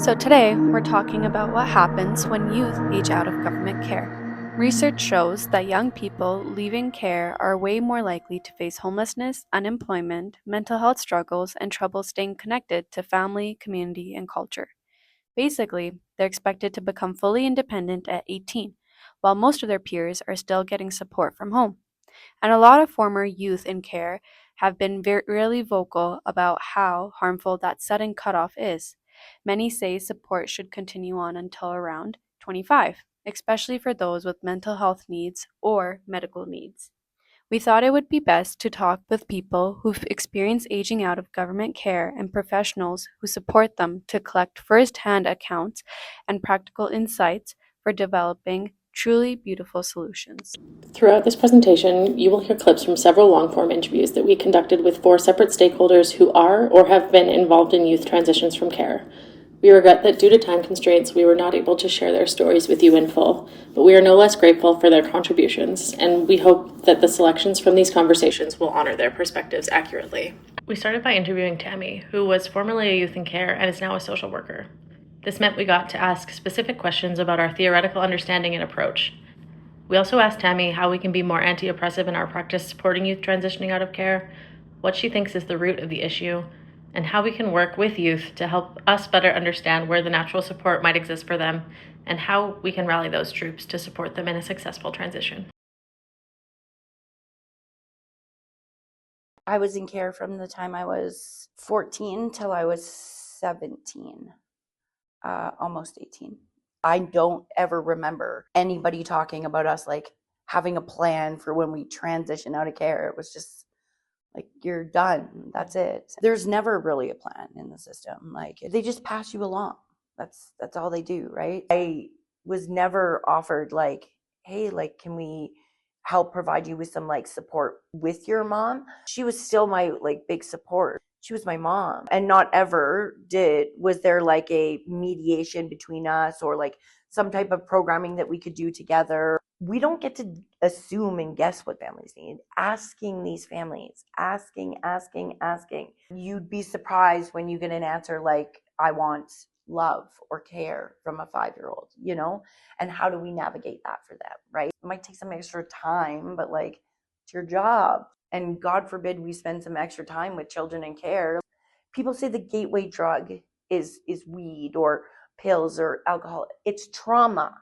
So, today we're talking about what happens when youth age out of government care. Research shows that young people leaving care are way more likely to face homelessness, unemployment, mental health struggles, and trouble staying connected to family, community, and culture. Basically, they're expected to become fully independent at 18, while most of their peers are still getting support from home. And a lot of former youth in care have been really vocal about how harmful that sudden cutoff is. Many say support should continue on until around 25, especially for those with mental health needs or medical needs. We thought it would be best to talk with people who've experienced aging out of government care and professionals who support them to collect first-hand accounts and practical insights for developing truly beautiful solutions. Throughout this presentation, you will hear clips from several long-form interviews that we conducted with 4 separate stakeholders who are or have been involved in youth transitions from care. We regret that due to time constraints, we were not able to share their stories with you in full, but we are no less grateful for their contributions, and we hope that the selections from these conversations will honor their perspectives accurately. We started by interviewing Tammy, who was formerly a youth in care and is now a social worker. This meant we got to ask specific questions about our theoretical understanding and approach. We also asked Tammy how we can be more anti-oppressive in our practice supporting youth transitioning out of care, what she thinks is the root of the issue, and how we can work with youth to help us better understand where the natural support might exist for them, and how we can rally those troops to support them in a successful transition. I was in care from the time I was 14 till I was 17, almost 18. I don't ever remember anybody talking about us like having a plan for when we transition out of care. It was just like, you're done. That's it. There's never really a plan in the system. Like, they just pass you along. That's all they do, right? I was never offered like, hey, like, can we help provide you with some like support with your mom? She was still my like big support. She was my mom, and not ever was there like a mediation between us or like some type of programming that we could do together. We don't get to assume and guess what families need. Asking these families, asking. You'd be surprised when you get an answer like, I want love or care from a 5-year-old, you know? And how do we navigate that for them, right? It might take some extra time, but like, it's your job. And God forbid we spend some extra time with children in care. People say the gateway drug is weed or pills or alcohol. It's trauma.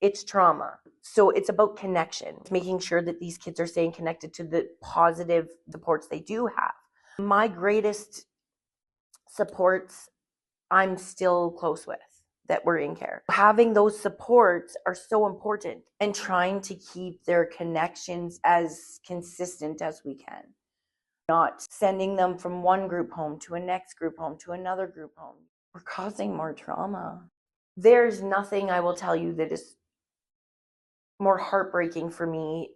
It's trauma. So it's about connection, making sure that these kids are staying connected to the positive supports they do have. My greatest supports I'm still close with that were in care. Having those supports are so important, and trying to keep their connections as consistent as we can. Not sending them from one group home to a next group home to another group home. We're causing more trauma. There's nothing I will tell you that is more heartbreaking for me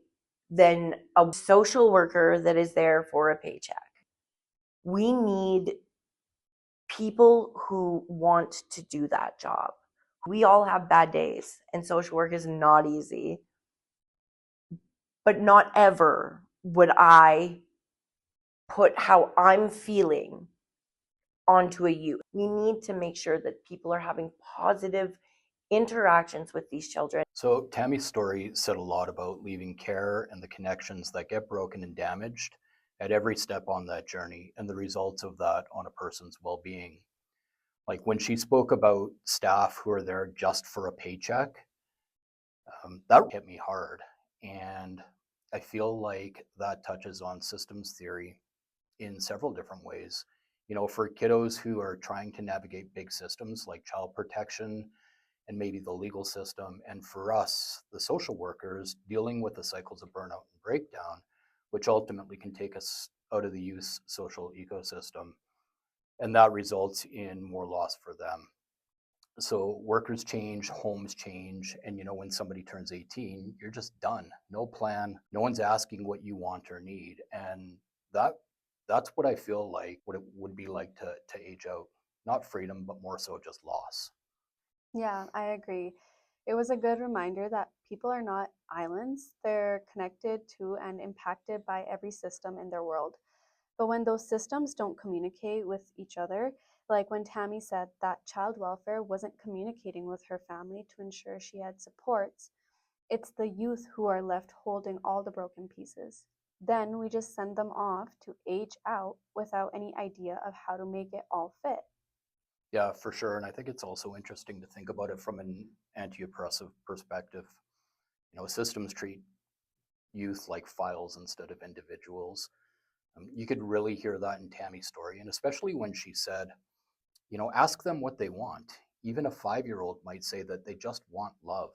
than a social worker that is there for a paycheck. We need people who want to do that job. We all have bad days, and social work is not easy. But not ever would I put how I'm feeling onto a youth. We need to make sure that people are having positive interactions with these children. So Tammy's story said a lot about leaving care and the connections that get broken and damaged at every step on that journey, and the results of that on a person's well-being. Like when she spoke about staff who are there just for a paycheck, that hit me hard. And I feel like that touches on systems theory in several different ways. You know, for kiddos who are trying to navigate big systems like child protection and maybe the legal system, and for us, the social workers, dealing with the cycles of burnout and breakdown, which ultimately can take us out of the youth social ecosystem. And that results in more loss for them. So workers change, homes change, and you know, when somebody turns 18, you're just done. No plan, no one's asking what you want or need. And that's what I feel like what it would be like to age out. Not freedom, but more so just loss. Yeah, I agree. It was a good reminder that people are not islands. They're connected to and impacted by every system in their world. But when those systems don't communicate with each other, Like when Tammy said that child welfare wasn't communicating with her family to ensure she had supports, it's the youth who are left holding all the broken pieces. Then we just send them off to age out without any idea of how to make it all fit. Yeah, for sure. And I think it's also interesting to think about it from an anti-oppressive perspective. Systems treat youth like files instead of individuals. You could really hear that in Tammy's story, and especially when she said, ask them what they want. Even a 5-year-old might say that they just want love.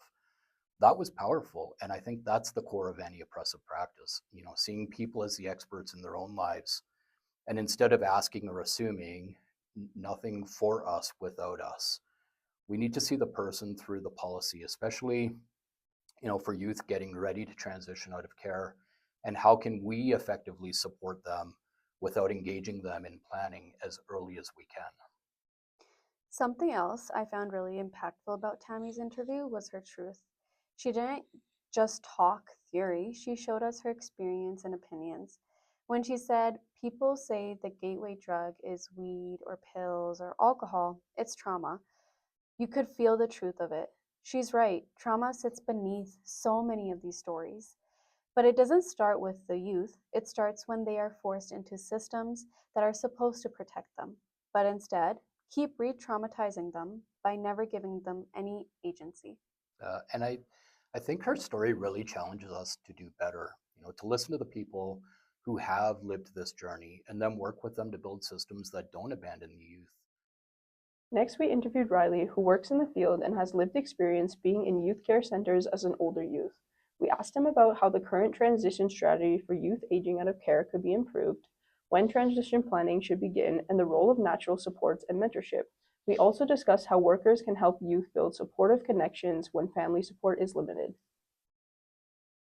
That was powerful. And I think that's the core of anti oppressive practice, seeing people as the experts in their own lives. And instead of asking or assuming nothing for us without us, we need to see the person through the policy, especially, for youth getting ready to transition out of care. And how can we effectively support them without engaging them in planning as early as we can? Something else I found really impactful about Tammy's interview was her truth. She didn't just talk theory, she showed us her experience and opinions. When she said, people say the gateway drug is weed or pills or alcohol, it's trauma. You could feel the truth of it. She's right, trauma sits beneath so many of these stories. But it doesn't start with the youth, it starts when they are forced into systems that are supposed to protect them, but instead keep re traumatizing them by never giving them any agency. And I think her story really challenges us to do better, to listen to the people who have lived this journey and then work with them to build systems that don't abandon the youth. Next, we interviewed Riley, who works in the field and has lived experience being in youth care centers as an older youth. We asked him about how the current transition strategy for youth aging out of care could be improved, when transition planning should begin, and the role of natural supports and mentorship. We also discussed how workers can help youth build supportive connections when family support is limited.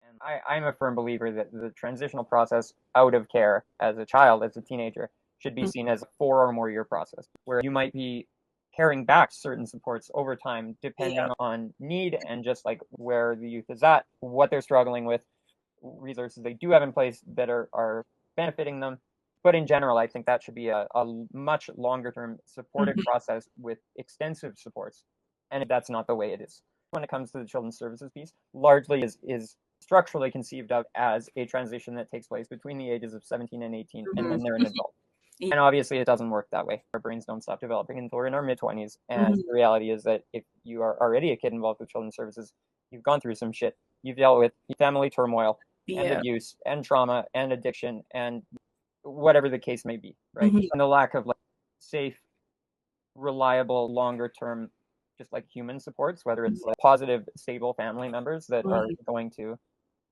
And I'm a firm believer that the transitional process out of care as a child, as a teenager, should be seen as a 4 or more year process, where you might be paring back certain supports over time, depending on need and just like where the youth is at, what they're struggling with, resources they do have in place that are benefiting them. But in general, I think that should be a much longer term supportive process with extensive supports. And that's not the way it is. When it comes to the children's services piece, largely is structurally conceived of as a transition that takes place between the ages of 17 and 18, and then they're an adult. And obviously, it doesn't work that way. Our brains don't stop developing until we're in our mid-20s. And the reality is that if you are already a kid involved with children's services, you've gone through some shit. You've dealt with family turmoil and abuse and trauma and addiction and whatever the case may be, right? And the lack of like safe, reliable, longer term, just like human supports, whether it's like positive, stable family members that are going to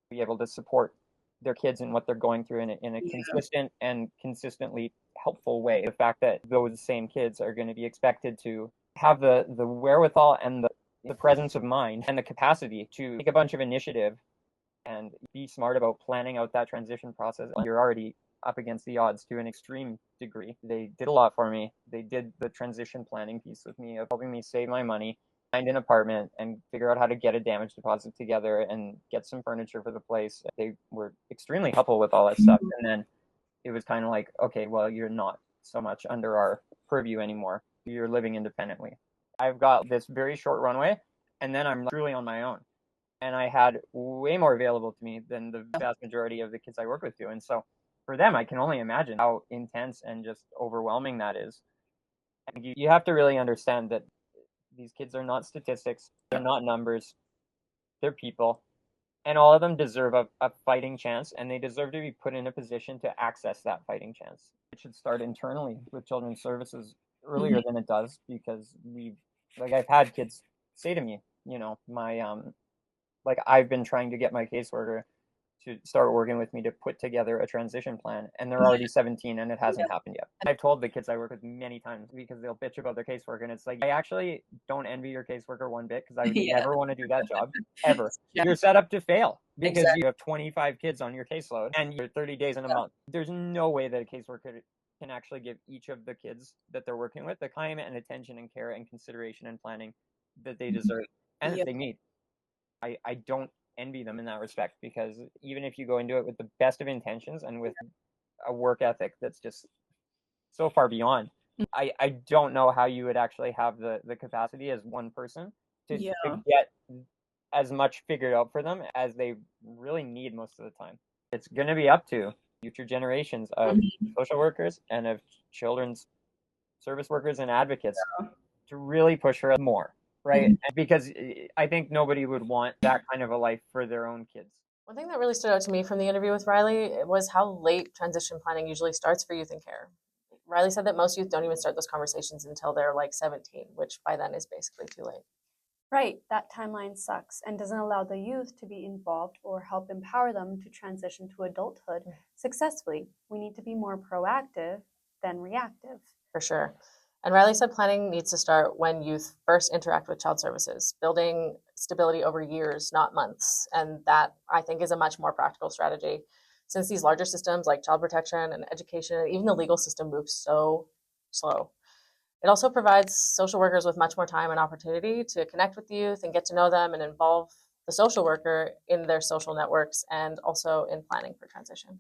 be able to support their kids in what they're going through in a consistent and consistently helpful way. The fact that those same kids are going to be expected to have the wherewithal and the presence of mind and the capacity to take a bunch of initiative and be smart about planning out that transition process. You're already up against the odds to an extreme degree. They did a lot for me. They did the transition planning piece with me of helping me save my money, find an apartment, and figure out how to get a damage deposit together and get some furniture for the place. They were extremely helpful with all that stuff. And then it was kind of like, okay, well, you're not so much under our purview anymore. You're living independently. I've got this very short runway, and then I'm truly on my own. And I had way more available to me than the vast majority of the kids I work with do. And so for them, I can only imagine how intense and just overwhelming that is. And you have to really understand that these kids are not statistics, they're not numbers, they're people. And all of them deserve a fighting chance, and they deserve to be put in a position to access that fighting chance. It should start internally with children's services earlier than it does, because I've had kids say to me, I've been trying to get my caseworker to start working with me to put together a transition plan, and they're already 17 and it hasn't happened yet. I've told the kids I work with many times, because they'll bitch about their caseworker, and it's like, I actually don't envy your caseworker one bit, because I would never want to do that job ever. You're set up to fail because you have 25 kids on your caseload and you're 30 days in a month. There's no way that a caseworker can actually give each of the kids that they're working with the time and attention and care and consideration and planning that they deserve and that they need. I don't envy them in that respect, because even if you go into it with the best of intentions and with a work ethic that's just so far beyond I don't know how you would actually have the capacity as one person to get as much figured out for them as they really need most of the time. It's going to be up to future generations of social workers and of children's service workers and advocates to really push for more, right? Because I think nobody would want that kind of a life for their own kids. One thing that really stood out to me from the interview with Riley was how late transition planning usually starts for youth in care. Riley said that most youth don't even start those conversations until they're like 17, which by then is basically too late. Right, that timeline sucks and doesn't allow the youth to be involved or help empower them to transition to adulthood successfully. We need to be more proactive than reactive. For sure. And Riley said planning needs to start when youth first interact with child services, building stability over years, not months. And that, I think, is a much more practical strategy since these larger systems like child protection and education, and even the legal system, move so slow. It also provides social workers with much more time and opportunity to connect with youth and get to know them and involve the social worker in their social networks and also in planning for transition.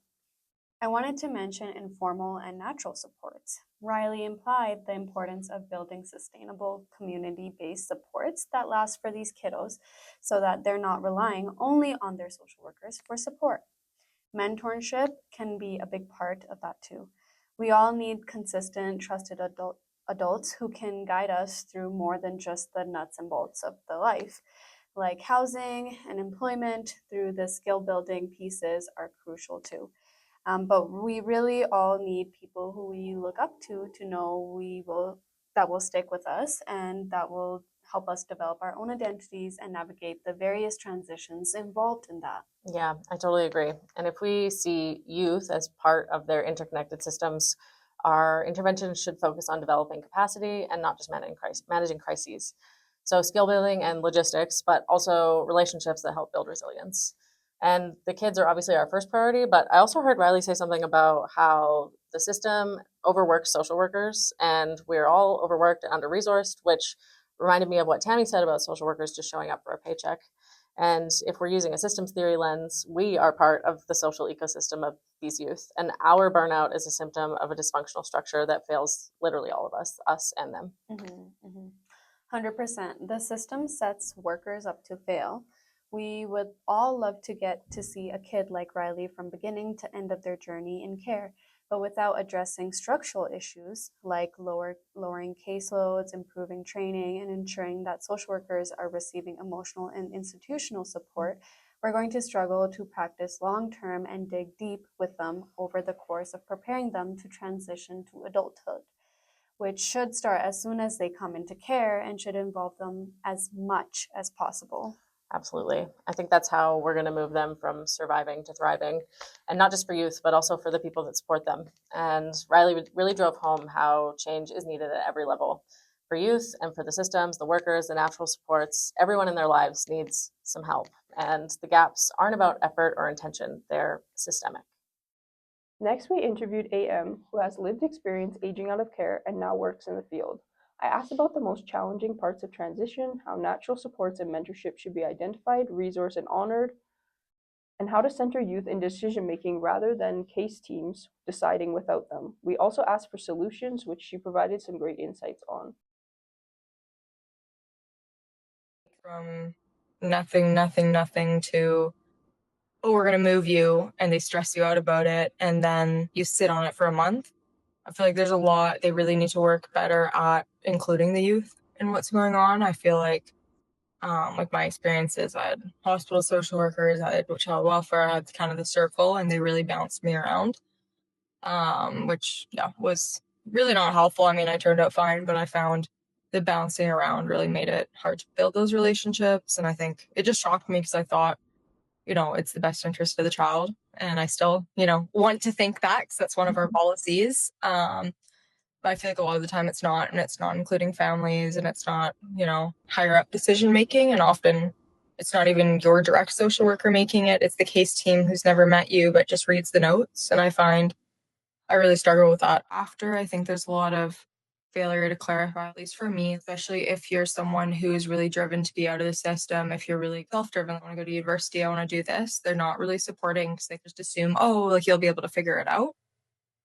I wanted to mention informal and natural supports. Riley implied the importance of building sustainable community-based supports that last for these kiddos so that they're not relying only on their social workers for support. Mentorship can be a big part of that too. We all need consistent, trusted adults who can guide us through more than just the nuts and bolts of the life, like housing and employment. Through the skill building pieces are crucial too. But we really all need people who we look up to know that will stick with us and that will help us develop our own identities and navigate the various transitions involved in that. Yeah, I totally agree. And if we see youth as part of their interconnected systems, our interventions should focus on developing capacity and not just managing crises. So, skill building and logistics, but also relationships that help build resilience. And the kids are obviously our first priority, but I also heard Riley say something about how the system overworks social workers and we're all overworked and under resourced, which reminded me of what Tammy said about social workers just showing up for a paycheck. And if we're using a systems theory lens, we are part of the social ecosystem of these youth. And our burnout is a symptom of a dysfunctional structure that fails literally all of us and them. 100%. The system sets workers up to fail. We would all love to get to see a kid like Riley from beginning to end of their journey in care, but without addressing structural issues like lowering caseloads, improving training, and ensuring that social workers are receiving emotional and institutional support, we're going to struggle to practice long-term and dig deep with them over the course of preparing them to transition to adulthood, which should start as soon as they come into care and should involve them as much as possible. Absolutely. I think that's how we're going to move them from surviving to thriving, and not just for youth, but also for the people that support them. And Riley really drove home how change is needed at every level for youth and for the systems, the workers, the natural supports. Everyone in their lives needs some help. And the gaps aren't about effort or intention, they're systemic. Next, we interviewed AM, who has lived experience aging out of care and now works in the field. I asked about the most challenging parts of transition, how natural supports and mentorship should be identified, resourced, and honored, and how to center youth in decision making rather than case teams deciding without them. We also asked for solutions, which she provided some great insights on. From nothing to, oh, we're going to move you, and they stress you out about it, and then you sit on it for a month. I feel like there's a lot they really need to work better at including the youth in what's going on. I feel like my experiences, I had hospital social workers, I had child welfare, I had kind of the circle, and they really bounced me around, which was really not helpful. I mean, I turned out fine, but I found the bouncing around really made it hard to build those relationships. And I think it just shocked me because I thought, it's the best interest of the child. And I still, want to think that because that's one of our policies. But I feel like a lot of the time it's not, and it's not including families, and it's not, higher up decision making. And often it's not even your direct social worker making it. It's the case team who's never met you, but just reads the notes. And I find I really struggle with that after. I think there's a lot of failure to clarify, at least for me, especially if you're someone who is really driven to be out of the system. If you're really self-driven, I want to go to university, I want to do this, they're not really supporting because they just assume, oh, like you'll be able to figure it out.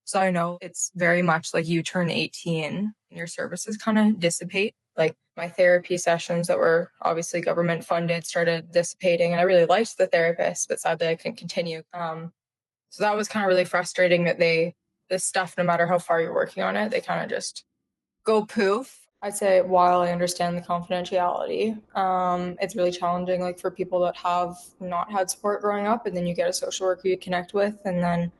So I know it's very much like you turn 18 and your services kind of dissipate. Like my therapy sessions that were obviously government funded started dissipating, and I really liked the therapist, but sadly I couldn't continue. So that was kind of really frustrating that this stuff, no matter how far you're working on it, they kind of just go poof. I'd say while I understand the confidentiality, it's really challenging, like for people that have not had support growing up, and then you get a social worker you connect with, and then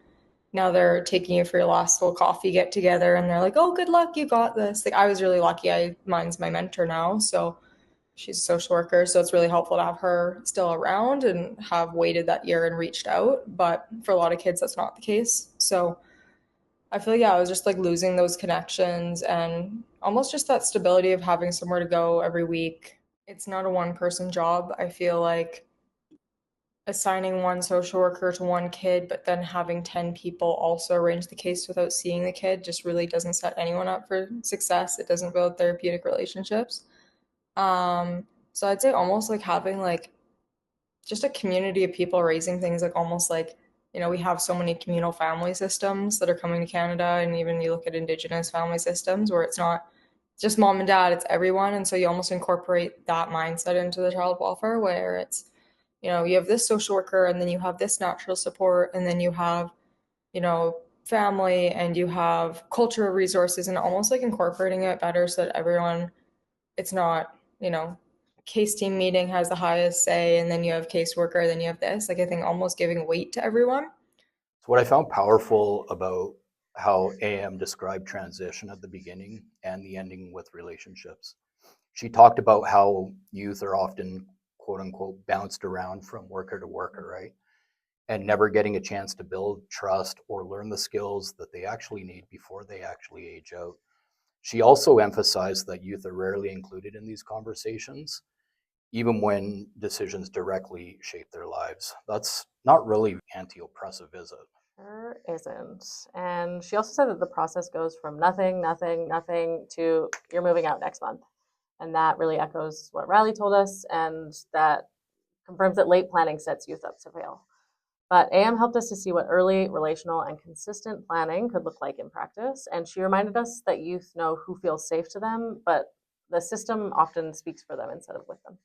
now they're taking you for your last little coffee get together, and they're like, "Oh, good luck, you got this." Like I was really lucky. Mine's my mentor now, so she's a social worker, so it's really helpful to have her still around and have waited that year and reached out. But for a lot of kids, that's not the case. So I feel like, yeah, I was just like losing those connections and almost just that stability of having somewhere to go every week. It's not a one person job. I feel like assigning one social worker to one kid, but then having 10 people also arrange the case without seeing the kid just really doesn't set anyone up for success. It doesn't build therapeutic relationships. So I'd say almost like having like just a community of people raising things, like almost like, we have so many communal family systems that are coming to Canada, and even you look at Indigenous family systems where it's not just mom and dad, it's everyone. And so you almost incorporate that mindset into the child welfare where it's, you have this social worker, and then you have this natural support, and then you have, family, and you have cultural resources, and almost like incorporating it better so that everyone, it's not, case team meeting has the highest say, and then you have caseworker, then you have this. Like I think almost giving weight to everyone. So what I found powerful about how AM described transition at the beginning and the ending with relationships, she talked about how youth are often quote unquote bounced around from worker to worker, right? And never getting a chance to build trust or learn the skills that they actually need before they actually age out. She also emphasized that youth are rarely included in these conversations, even when decisions directly shape their lives. That's not really anti oppressive, is it? Sure isn't. And she also said that the process goes from nothing, nothing, nothing to you're moving out next month. And that really echoes what Riley told us, and that confirms that late planning sets youth up to fail. But AM helped us to see what early, relational, and consistent planning could look like in practice. And she reminded us that youth know who feels safe to them, but the system often speaks for them instead of with them.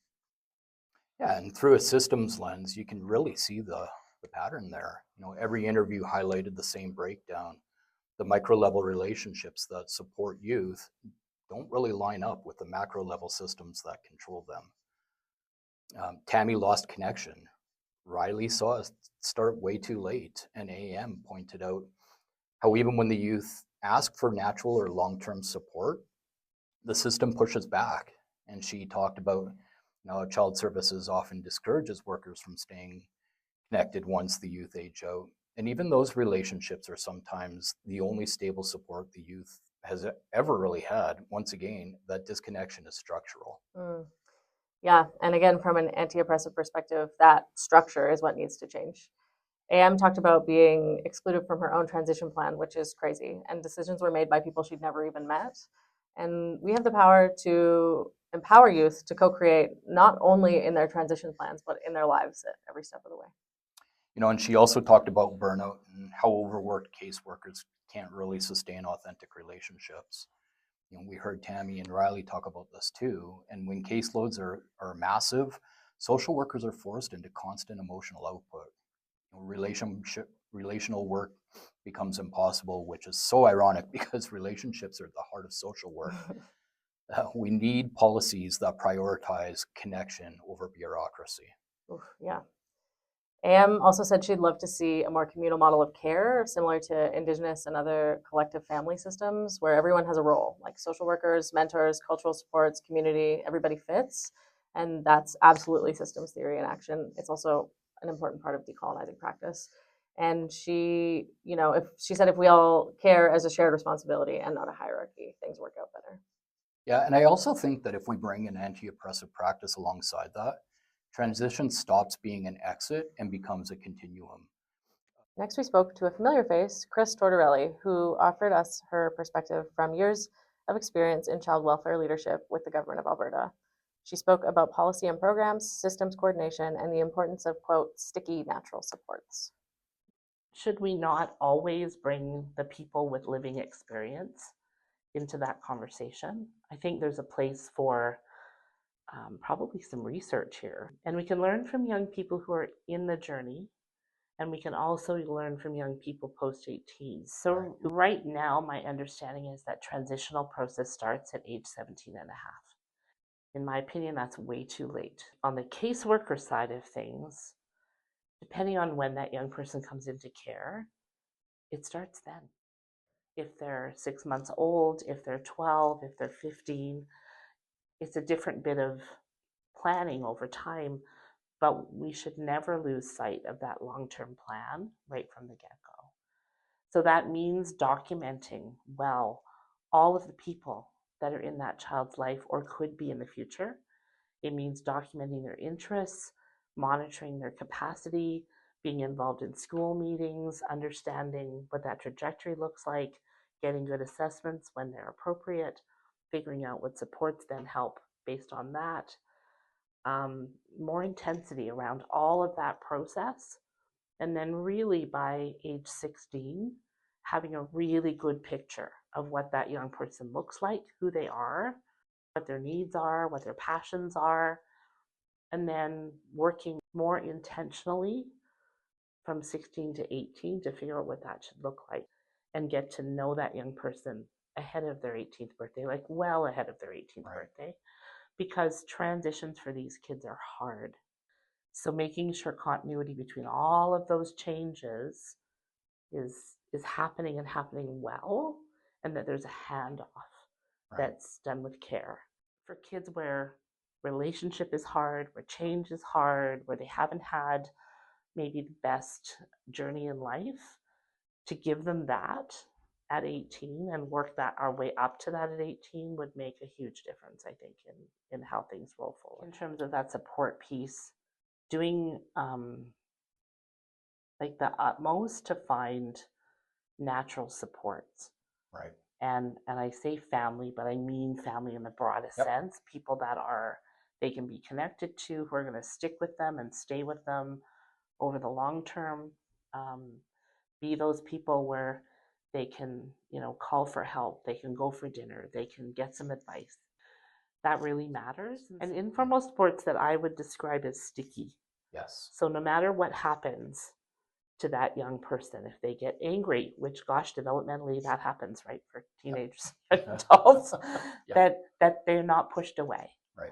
Yeah, and through a systems lens, you can really see the pattern there. Every interview highlighted the same breakdown. The micro level relationships that support youth don't really line up with the macro level systems that control them. Tammy lost connection. Riley saw us start way too late, and AM pointed out how even when the youth ask for natural or long term support, the system pushes back. And she talked about child services often discourages workers from staying connected once the youth age out. And even those relationships are sometimes the only stable support the youth has ever really had. Once again, that disconnection is structural. Mm. Yeah, and again, from an anti oppressive perspective, that structure is what needs to change. AM talked about being excluded from her own transition plan, which is crazy. And decisions were made by people she'd never even met. And we have the power to empower youth to co create not only in their transition plans, but in their lives at every step of the way. And she also talked about burnout and how overworked caseworkers can't really sustain authentic relationships. We heard Tammy and Riley talk about this too. And when caseloads are massive, social workers are forced into constant emotional output. Relational work becomes impossible, which is so ironic because relationships are at the heart of social work. We need policies that prioritize connection over bureaucracy. Oof, yeah. AM also said she'd love to see a more communal model of care, similar to Indigenous and other collective family systems, where everyone has a role, like social workers, mentors, cultural supports, community, everybody fits. And that's absolutely systems theory in action. It's also an important part of decolonizing practice. And if she said if we all care as a shared responsibility and not a hierarchy, things work out better. Yeah, and I also think that if we bring an anti-oppressive practice alongside that, transition stops being an exit and becomes a continuum. Next, we spoke to a familiar face, Chris Tortorelli, who offered us her perspective from years of experience in child welfare leadership with the government of Alberta. She spoke about policy and programs, systems coordination, and the importance of, quote, sticky natural supports. Should we not always bring the people with living experience into that conversation? I think there's a place for probably some research here. And we can learn from young people who are in the journey, and we can also learn from young people post 18. So right now, my understanding is that transitional process starts at age 17 and a half. In my opinion, that's way too late. On the caseworker side of things, depending on when that young person comes into care, it starts then. If they're 6 months old, if they're 12, if they're 15, it's a different bit of planning over time, but we should never lose sight of that long-term plan right from the get-go. So that means documenting well all of the people that are in that child's life or could be in the future. It means documenting their interests, monitoring their capacity, being involved in school meetings, understanding what that trajectory looks like, getting good assessments when they're appropriate, figuring out what supports then help based on that. More intensity around all of that process. And then really by age 16, having a really good picture of what that young person looks like, who they are, what their needs are, what their passions are, and then working more intentionally from 16 to 18 to figure out what that should look like and get to know that young person ahead of their 18th birthday, like well ahead of their 18th birthday, because transitions for these kids are hard. So making sure continuity between all of those changes is happening and happening well, and that there's a handoff that's done with care. For kids where relationship is hard, where change is hard, where they haven't had maybe the best journey in life, to give them that at 18 and work that our way up to that at 18 would make a huge difference, I think, in how things roll forward. In terms of that support piece, doing like the utmost to find natural supports. Right. And I say family, but I mean family in the broadest sense, people that they can be connected to, who are going to stick with them and stay with them over the long term. Be those people where they can, call for help, they can go for dinner, they can get some advice. That really matters. And informal sports that I would describe as sticky. Yes. So no matter what happens to that young person, if they get angry, which gosh, developmentally that happens, right, for teenagers and adults, that they're not pushed away. Right.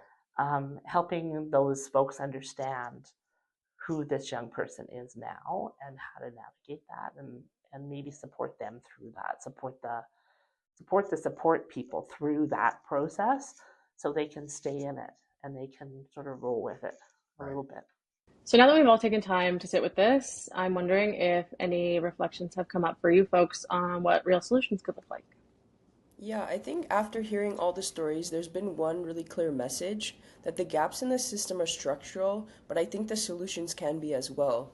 Helping those folks understand who this young person is now and how to navigate that, and maybe support them through that, support the support people through that process so they can stay in it and they can sort of roll with it a little bit. So now that we've all taken time to sit with this, I'm wondering if any reflections have come up for you folks on what real solutions could look like. Yeah, I think after hearing all the stories, there's been one really clear message that the gaps in the system are structural, but I think the solutions can be as well.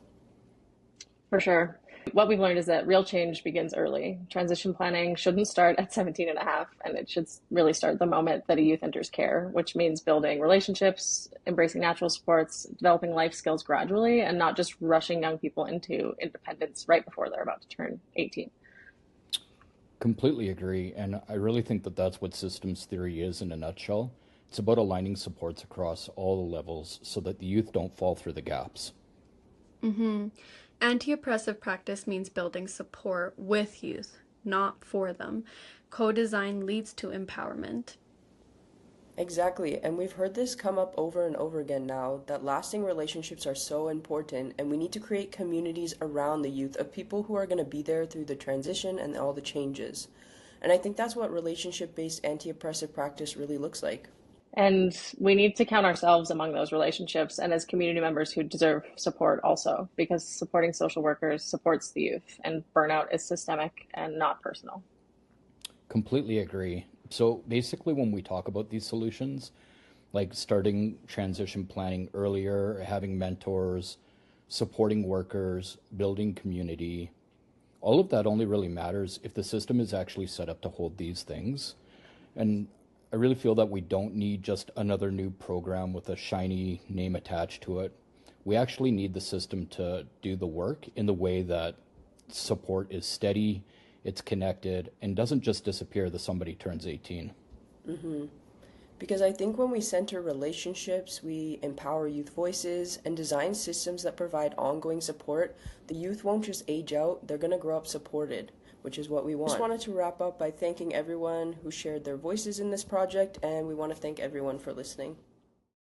For sure. What we've learned is that real change begins early. Transition planning shouldn't start at 17 and a half, and it should really start the moment that a youth enters care, which means building relationships, embracing natural supports, developing life skills gradually, and not just rushing young people into independence right before they're about to turn 18. Completely agree, and I really think that that's what systems theory is in a nutshell. It's about aligning supports across all the levels so that the youth don't fall through the gaps. Mm-hmm. Anti-oppressive practice means building support with youth, not for them. Co-design leads to empowerment. Exactly, and we've heard this come up over and over again now, that lasting relationships are so important, and we need to create communities around the youth of people who are going to be there through the transition and all the changes. And I think that's what relationship-based anti-oppressive practice really looks like. And we need to count ourselves among those relationships and as community members who deserve support also, because supporting social workers supports the youth, and burnout is systemic and not personal. Completely agree. So basically, when we talk about these solutions, like starting transition planning earlier, having mentors, supporting workers, building community, all of that only really matters if the system is actually set up to hold these things. And I really feel that we don't need just another new program with a shiny name attached to it. We actually need the system to do the work in the way that support is steady, it's connected, and doesn't just disappear the somebody turns 18. Because I think when we center relationships, we empower youth voices and design systems that provide ongoing support, the youth won't just age out, they're going to grow up supported, which is what we want. I just wanted to wrap up by thanking everyone who shared their voices in this project, and we want to thank everyone for listening.